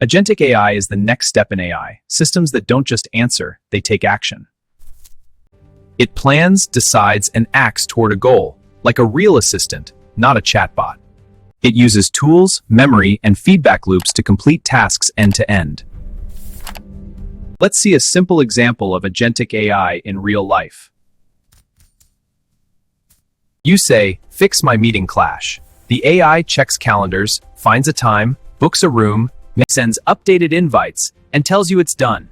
Agentic AI is the next step in AI, systems that don't just answer, they take action. It plans, decides, and acts toward a goal, like a real assistant, not a chatbot. It uses tools, memory, and feedback loops to complete tasks end to end. Let's see a simple example of agentic AI in real life. You say, "Fix my meeting clash." The AI checks calendars, finds a time, books a room, sends updated invites, and tells you it's done.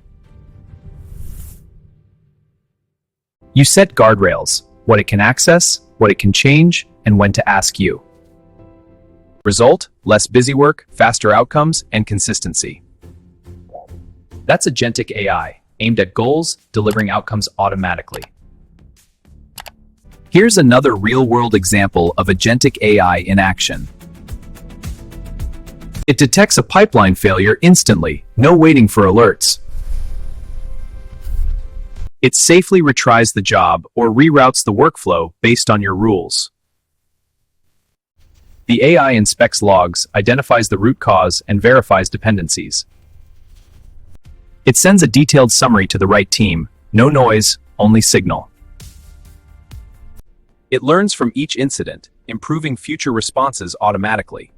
You set guardrails, what it can access, what it can change, and when to ask you. Result, less busy work, faster outcomes, and consistency. That's agentic AI, aimed at goals, delivering outcomes automatically. Here's another real-world example of agentic AI in action. It detects a pipeline failure instantly, no waiting for alerts. It safely retries the job or reroutes the workflow based on your rules. The AI inspects logs, identifies the root cause, and verifies dependencies. It sends a detailed summary to the right team. No noise, only signal. It learns from each incident, improving future responses automatically.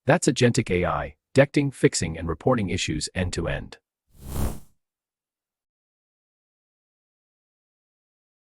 That's agentic AI, detecting, fixing, and reporting issues end to end.